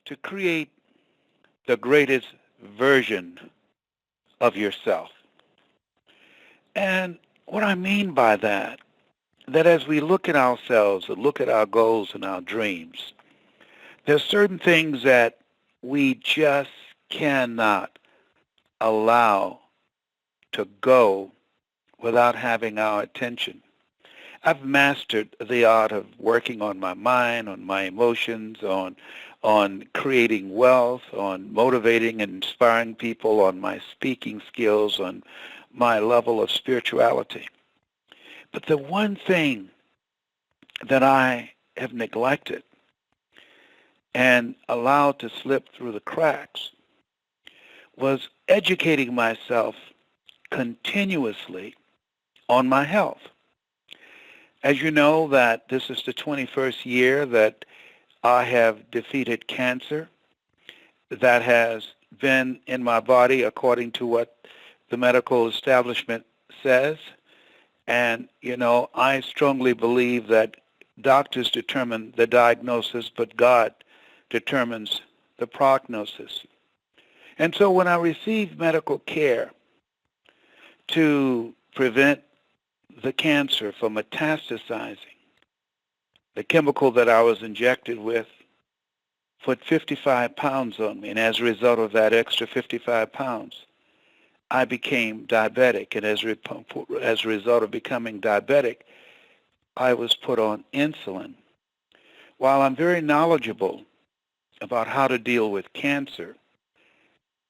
to create the greatest version of yourself. And what I mean by that as we look at ourselves and look at our goals and our dreams, there's certain things that we just cannot allow to go without having our attention. I've mastered the art of working on my mind, on my emotions, on creating wealth, on motivating and inspiring people, on my speaking skills, on my level of spirituality. But the one thing that I have neglected and allowed to slip through the cracks was educating myself continuously on my health. As you know, that this is the 21st year that I have defeated cancer that has been in my body according to what the medical establishment says. And, I strongly believe that doctors determine the diagnosis, but God determines the prognosis. And so when I received medical care to prevent the cancer from metastasizing, the chemical that I was injected with put 55 pounds on me. And as a result of that extra 55 pounds, I became diabetic. And as a result of becoming diabetic, I was put on insulin. While I'm very knowledgeable about how to deal with cancer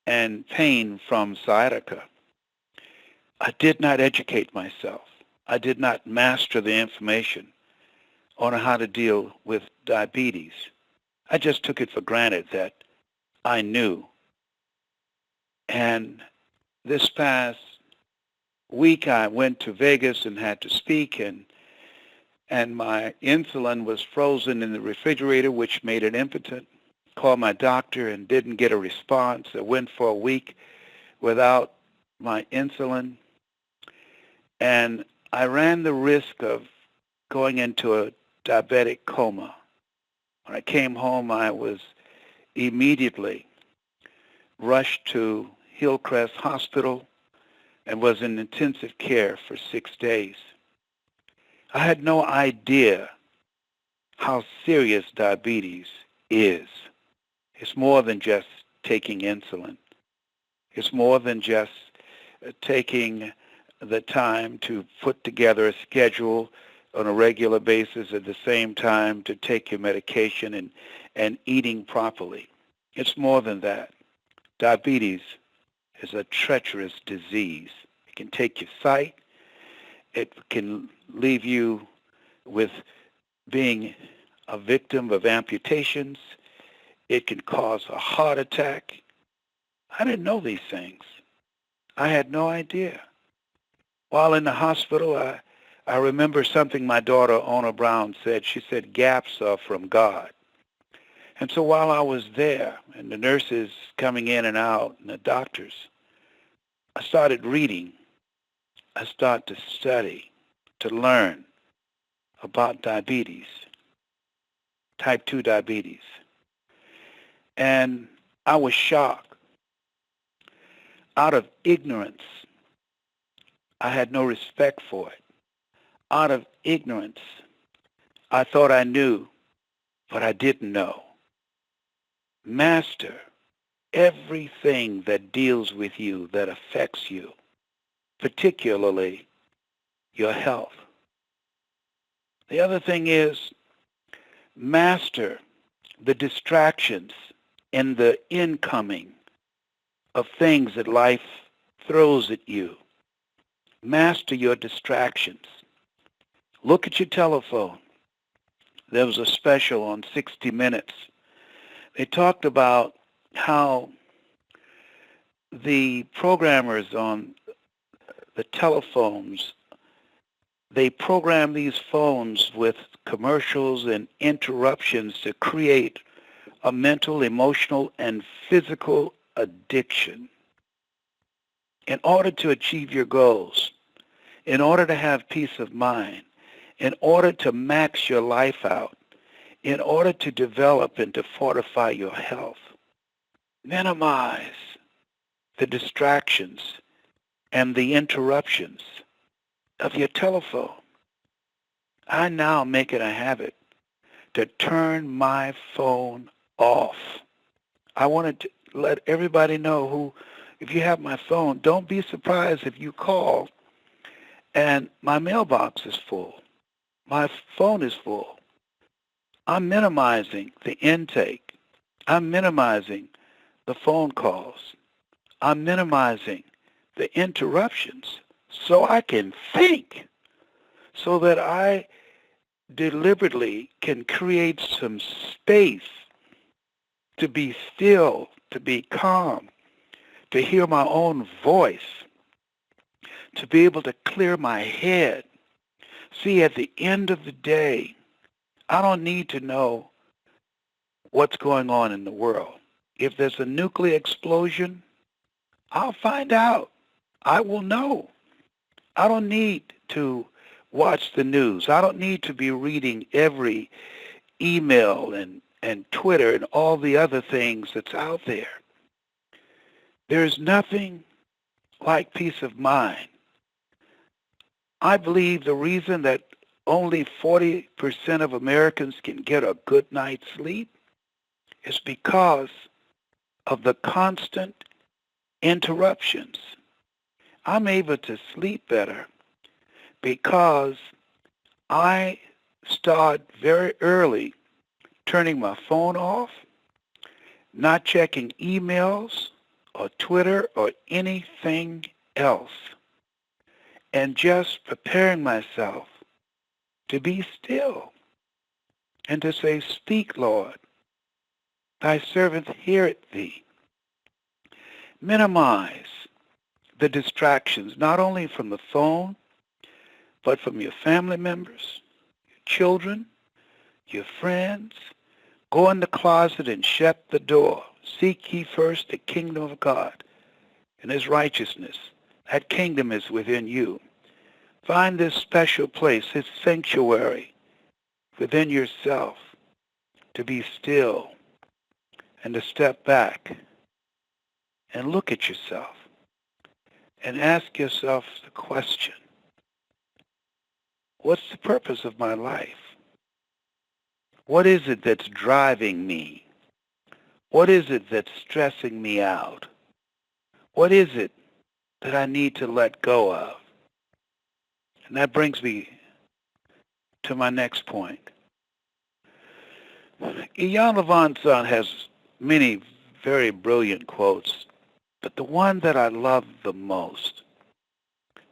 and pain from sciatica, I did not educate myself. I did not master the information on how to deal with diabetes. I just took it for granted that I knew. And this past week I went to Vegas and had to speak, and my insulin was frozen in the refrigerator, which made it impotent. Called my doctor and didn't get a response. I went for a week without my insulin, and I ran the risk of going into a diabetic coma. When I came home, I was immediately rushed to Hillcrest Hospital and was in intensive care for 6 days. I had no idea how serious diabetes is. It's more than just taking insulin. It's more than just taking the time to put together a schedule on a regular basis at the same time to take your medication and eating properly. It's more than that. Diabetes is a treacherous disease. It can take your sight. It can leave you with being a victim of amputations. It can cause a heart attack. I didn't know these things. I had no idea. While in the hospital, I remember something my daughter, Ona Brown, said. She said, gaps are from God. And so while I was there, and the nurses coming in and out, and the doctors, I started reading. I started to study, to learn about diabetes, type 2 diabetes. And I was shocked. Out of ignorance, I had no respect for it. Out of ignorance, I thought I knew, but I didn't know. Master everything that deals with you, that affects you, particularly your health. The other thing is master the distractions and the incoming of things that life throws at you. Master your distractions. Look at your telephone. There was a special on 60 Minutes. They talked about how the programmers on the telephones, they program these phones with commercials and interruptions to create a mental, emotional, and physical addiction. In order to achieve your goals, in order to have peace of mind, in order to max your life out, in order to develop and to fortify your health. Minimize the distractions and the interruptions of your telephone. I now make it a habit to turn my phone off. I wanted to let everybody know who, if you have my phone, don't be surprised if you call and my mailbox is full. My phone is full. I'm minimizing the intake. I'm minimizing the phone calls. I'm minimizing the interruptions so I can think, so that I deliberately can create some space to be still, to be calm, to hear my own voice, to be able to clear my head. See, at the end of the day, I don't need to know what's going on in the world. If there's a nuclear explosion, I'll find out. I will know. I don't need to watch the news. I don't need to be reading every email and Twitter and all the other things that's out there. There's nothing like peace of mind. I believe the reason that only 40% of Americans can get a good night's sleep is because of the constant interruptions. I'm able to sleep better because I start very early turning my phone off, not checking emails or Twitter or anything else, and just preparing myself to be still and to say, "Speak, Lord, thy servant heareth thee." Minimize the distractions, not only from the phone, but from your family members, your children, your friends. Go in the closet and shut the door. Seek ye first the kingdom of God and his righteousness. That kingdom is within you. Find this special place, this sanctuary within yourself, to be still and to step back and look at yourself and ask yourself the question, what's the purpose of my life? What is it that's driving me? What is it that's stressing me out? What is it that I need to let go of? And that brings me to my next point. Ian Levinson has many very brilliant quotes, but the one that I love the most,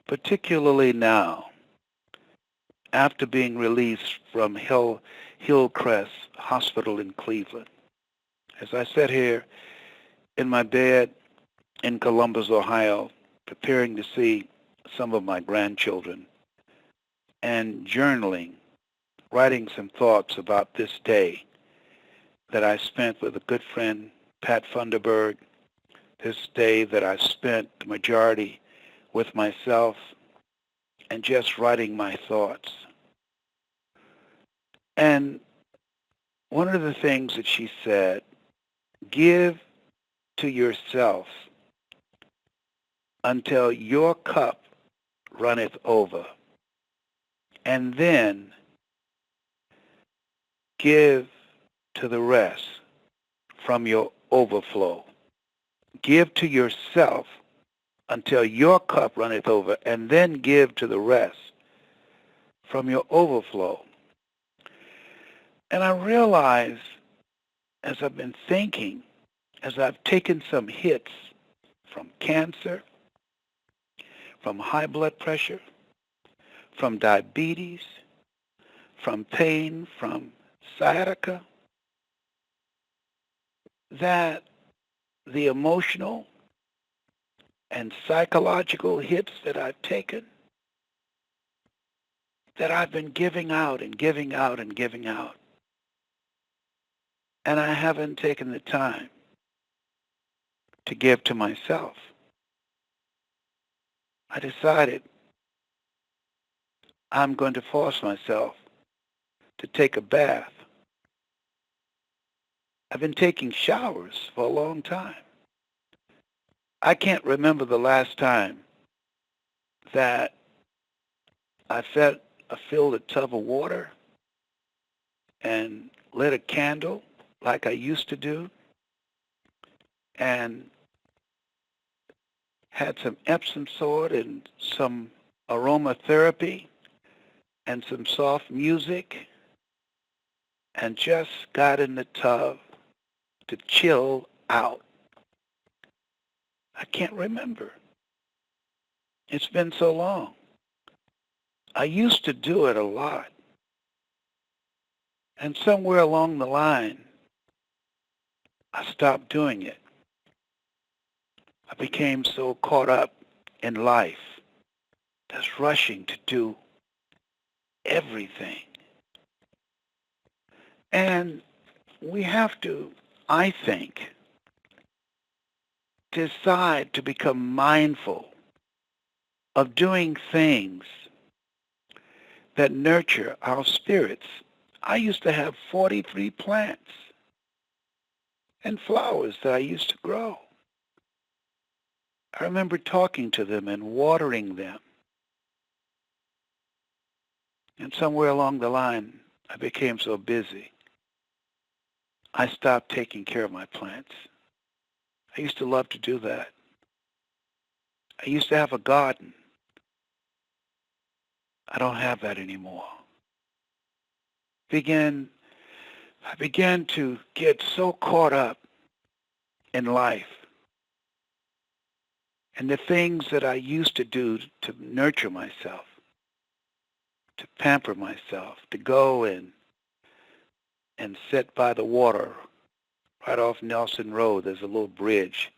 particularly now, after being released from Hillcrest Hospital in Cleveland, as I sat here in my bed in Columbus, Ohio, preparing to see some of my grandchildren and journaling, writing some thoughts about this day that I spent with a good friend, Pat Funderburg, this day that I spent the majority with myself and just writing my thoughts. And one of the things that she said, give to yourself until your cup runneth over, and then give to the rest from your overflow. Give to yourself until your cup runneth over, and then give to the rest from your overflow. And I realize, as I've been thinking, as I've taken some hits from cancer, from high blood pressure, from diabetes, from pain, from sciatica, that the emotional and psychological hits that I've taken, that I've been giving out and giving out and giving out, and I haven't taken the time to give to myself. I decided I'm going to force myself to take a bath I've been taking showers for a long time. I can't remember the last time that I filled a tub of water and lit a candle like I used to do and had some Epsom salt and some aromatherapy and some soft music and just got in the tub to chill out. I can't remember. It's been so long. I used to do it a lot. And somewhere along the line, I stopped doing it. I became so caught up in life that's rushing to do everything. And we have to, I think, decide to become mindful of doing things that nurture our spirits. I used to have 43 plants and flowers that I used to grow. I remember talking to them and watering them. And somewhere along the line, I became so busy, I stopped taking care of my plants. I used to love to do that. I used to have a garden. I don't have that anymore. I began to get so caught up in life and the things that I used to do to nurture myself, to pamper myself, to go and sit by the water right off Nelson Road. There's a little bridge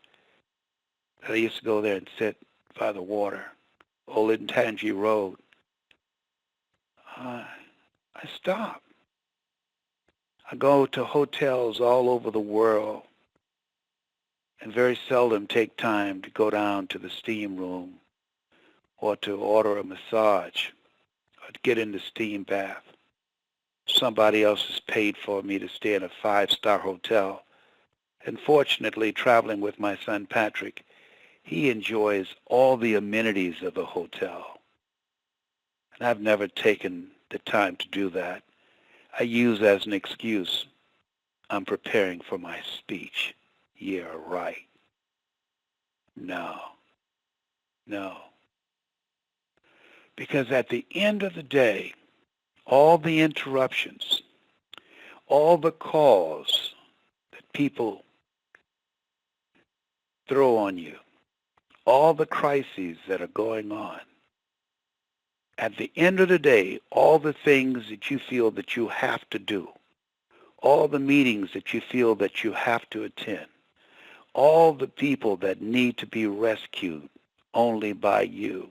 that I used to go there and sit by the water, Old Intangi Road. I stopped. I go to hotels all over the world and very seldom take time to go down to the steam room or to order a massage or to get in the steam bath. Somebody else has paid for me to stay in a five-star hotel. And fortunately, traveling with my son Patrick, he enjoys all the amenities of a hotel. And I've never taken the time to do that. I use as an excuse, I'm preparing for my speech. Yeah, right. No, no. Because at the end of the day, all the interruptions, all the calls that people throw on you, all the crises that are going on, at the end of the day, all the things that you feel that you have to do, all the meetings that you feel that you have to attend, all the people that need to be rescued only by you.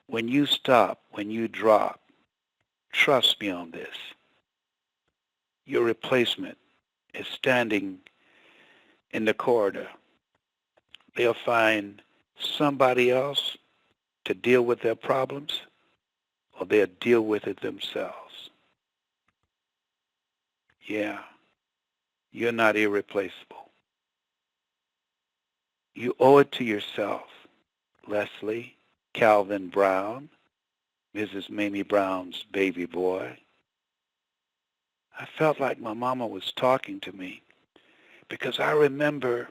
When you stop, when you drop, trust me on this, your replacement is standing in the corridor. They'll find somebody else to deal with their problems, or they'll deal with it themselves. Yeah, you're not irreplaceable. You owe it to yourself, Leslie, Calvin Brown, Mrs. Mamie Brown's baby boy. I felt like my mama was talking to me because I remember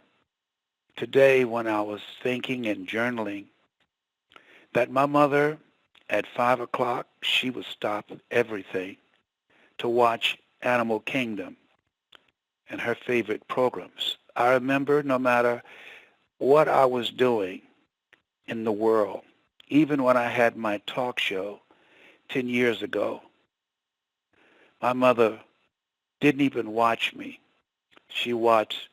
today when I was thinking and journaling that my mother at 5 o'clock, she would stop everything to watch Animal Kingdom and her favorite programs. I remember no matter what I was doing in the world, even when I had my talk show 10 years ago, my mother didn't even watch me. She watched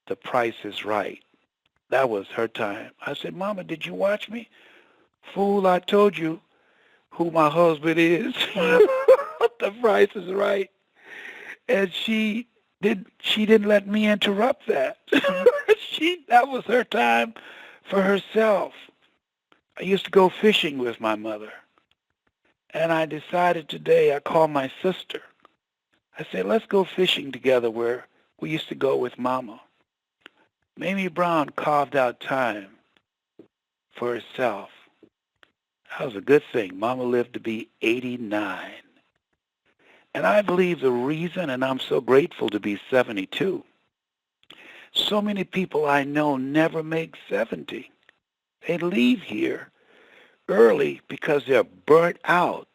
The Price is Right. That was her time. I said, Mama, did you watch me? Fool, I told you who my husband is. The Price is Right. And she didn't let me interrupt that. That was her time for herself. I used to go fishing with my mother. And I decided today, I called my sister. I said, let's go fishing together where We used to go with Mama. Mamie Brown carved out time for herself. That was a good thing. Mama lived to be 89. And I believe the reason, and I'm so grateful to be 72, so many people I know never make 70. They leave here early because they're burnt out.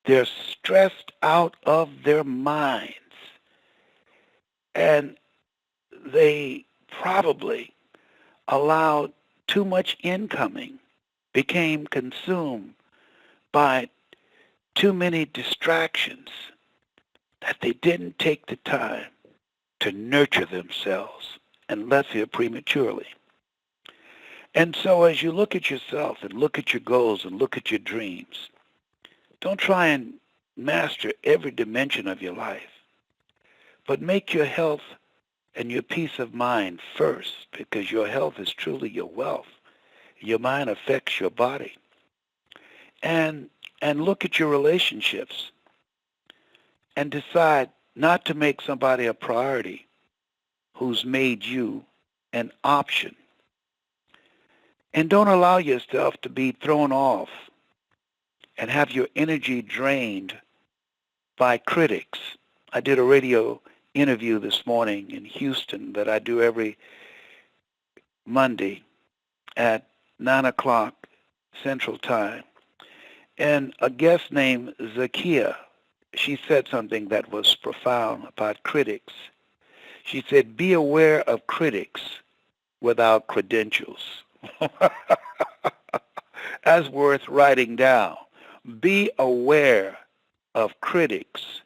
They're stressed out of their minds. And they probably allowed too much incoming, became consumed by too many distractions, that they didn't take the time to nurture themselves and left here prematurely. And so as you look at yourself and look at your goals and look at your dreams, don't try and master every dimension of your life, but make your health and your peace of mind first, because your health is truly your wealth. Your mind affects your body. And look at your relationships and decide not to make somebody a priority who's made you an option. And don't allow yourself to be thrown off and have your energy drained by critics. I did a radio interview this morning in Houston that I do every Monday at 9 o'clock Central Time. And a guest named Zakia, she said something that was profound about critics. She said, be aware of critics without credentials. That's worth writing down. Be aware of critics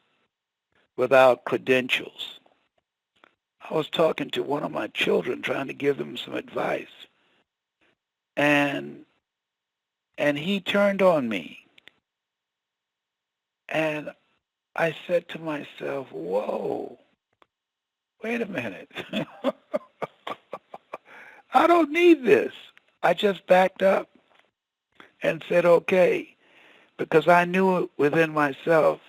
without credentials. I was talking to one of my children, trying to give them some advice. And he turned on me. And I said to myself, whoa, wait a minute. I don't need this. I just backed up and said, okay, because I knew it within myself,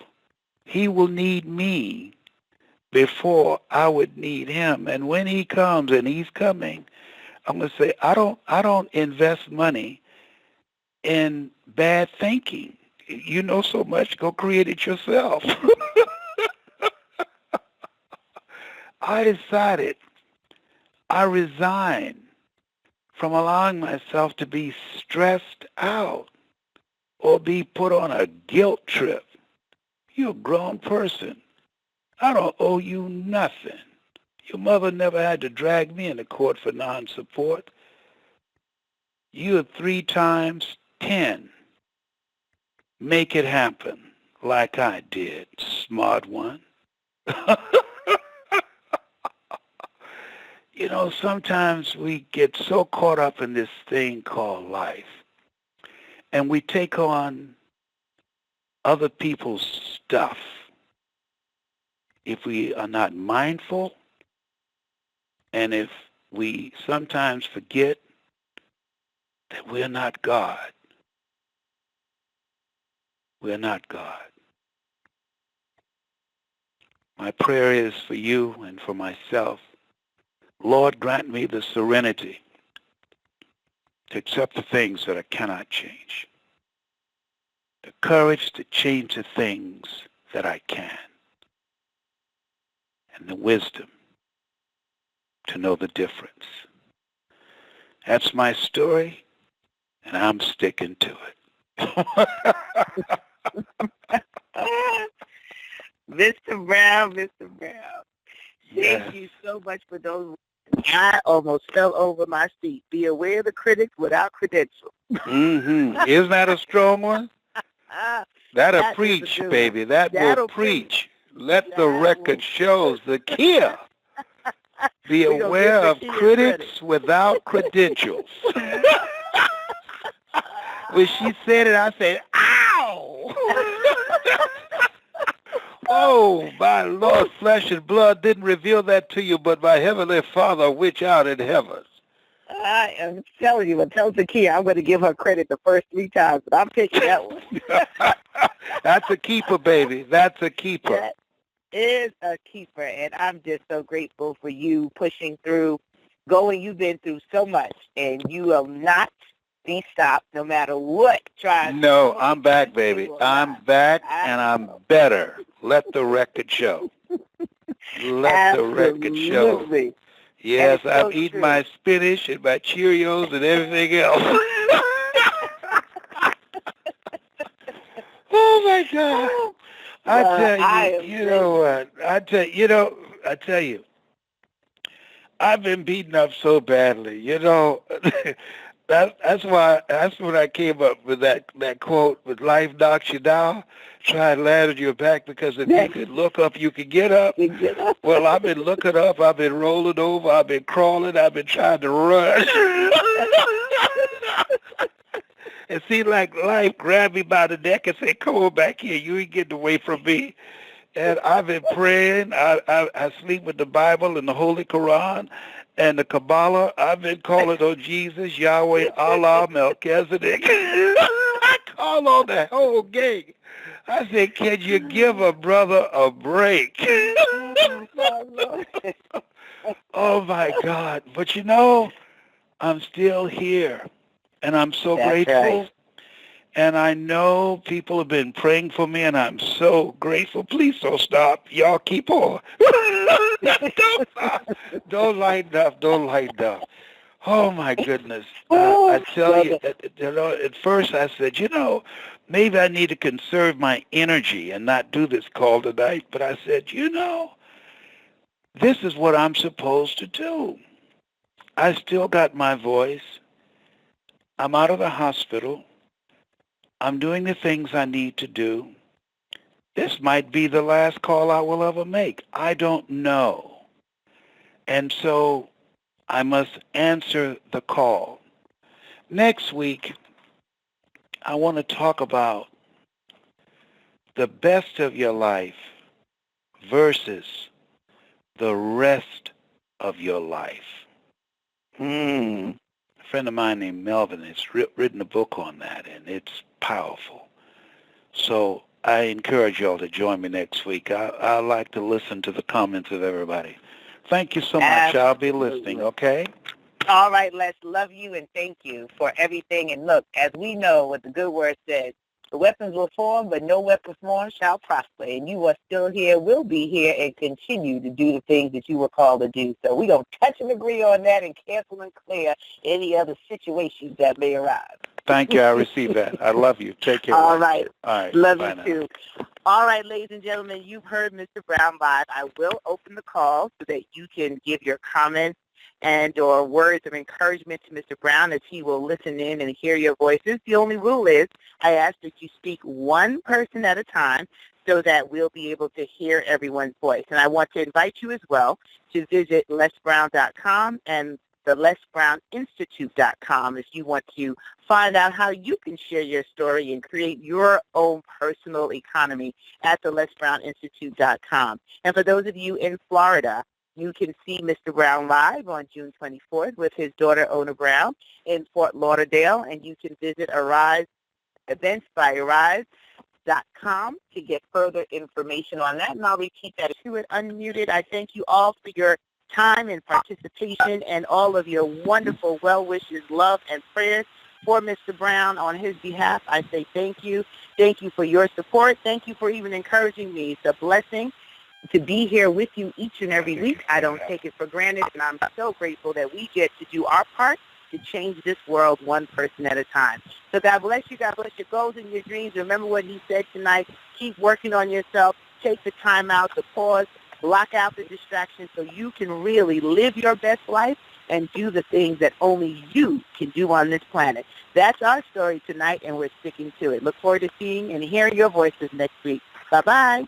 he will need me before I would need him. And when he comes, and he's coming, I'm going to say, I don't invest money in bad thinking. You know so much, go create it yourself. I decided, I resigned from allowing myself to be stressed out or be put on a guilt trip. You're a grown person. I don't owe you nothing. Your mother never had to drag me into court for non-support. You're 3 times 10. Make it happen like I did, smart one. You know, sometimes we get so caught up in this thing called life, and we take on other people's stuff. If we are not mindful, and if we sometimes forget that we're not God. We're not God. My prayer is for you and for myself. Lord, grant me the serenity to accept the things that I cannot change, the courage to change the things that I can, and the wisdom to know the difference. That's my story, and I'm sticking to it. Mr. Brown, Yes. thank you so much for those words. I almost fell over my seat. Be aware of the critics without credentials. Isn't that a strong one? That'll That is a preach, good one. baby. That will That'll preach. Let the That record will- shows the Kia. Be We gonna aware give of the Kia critics without credentials. When she said it, I said, ow! Oh, my Lord, flesh and blood didn't reveal that to you, but my Heavenly Father, which art in heaven. I am telling you, tell Zakia I'm going to give her credit the first 3 times, but I'm picking that one. That's a keeper, baby. That's a keeper. is a keeper, and I'm just so grateful for you pushing through, going. You've been through so much, and you will not be stopped no matter what tries to No, come I'm against back, you. You baby. will I'm not. back, I and I'm know. better. Let the record show. Let the record show. Absolutely. And Yes, it's I'm so eating true. my spinach and my Cheerios and everything else. Oh my God! I Well, tell I you, am you know grateful. what? I tell you, I've been beaten up so badly. That's when I came up with that quote: "With life knocks you down, try and land on your back because if you Yes, could look up, you could get up." you get up. Well, I've been looking up, I've been rolling over, I've been crawling, I've been trying to run. It seemed like life grabbed me by the neck and said, "Come on back here. You ain't getting away from me." And I've been praying. I sleep with the Bible and the Holy Quran and the Kabbalah. I've been calling on Jesus, Yahweh, Allah, Melchizedek. I call on the whole gang. I said, can you give a brother a break? Oh, my Lord. Oh, my God. But I'm still here, and I'm so That's right. grateful. And I know people have been praying for me, and I'm so grateful. Please don't stop. Y'all keep on. Don't stop. Don't lighten up. Don't lighten up. Oh, my goodness. I Oh, tell well, you, at first I said, maybe I need to conserve my energy and not do this call tonight. But I said, this is what I'm supposed to do. I still got my voice. I'm out of the hospital. I'm doing the things I need to do. This might be the last call I will ever make. I don't know. And so I must answer the call. Next week, I want to talk about the best of your life versus the rest of your life. mm, A friend of mine named Melvin has written a book on that, and it's powerful. So I encourage y'all to join me next week. I like to listen to the comments of everybody. Thank you so much. I'll be listening, absolutely. okay? All right, Les, love you and thank you for everything. And look, as we know what the good word says, the weapons will form, but no weapon formed shall prosper. And you are still here, will be here, and continue to do the things that you were called to do. So we're going to touch and agree on that and cancel and clear any other situations that may arise. Thank you. I receive that. I love you. Take care, All wife. right. All right. Love Bye you now. too. All right, ladies and gentlemen, you've heard Mr. Brown live. I will open the call so that you can give your comments and or words of encouragement to Mr. Brown as he will listen in and hear your voices. The only rule is I ask that you speak one person at a time so that we'll be able to hear everyone's voice. And I want to invite you as well to visit lesbrown.com and the lesbrowninstitute.com if you want to find out how you can share your story and create your own personal economy at the lesbrowninstitute.com. And for those of you in Florida, you can see Mr. Brown live on June 24th with his daughter, Ona Brown, in Fort Lauderdale. And you can visit Arise Events by Arise.com to get further information on that. And I'll repeat that to it unmuted. I thank you all for your time and participation and all of your wonderful well wishes, love, and prayers for Mr. Brown. On his behalf, I say thank you. Thank you for your support. Thank you for even encouraging me. It's a blessing to be here with you each and every week. I don't take it for granted, and I'm so grateful that we get to do our part to change this world one person at a time. So God bless you. God bless your goals and your dreams. Remember what he said tonight. Keep working on yourself. Take the time out to pause, block out the distractions so you can really live your best life and do the things that only you can do on this planet. That's our story tonight, and we're sticking to it. Look forward to seeing and hearing your voices next week. Bye-bye.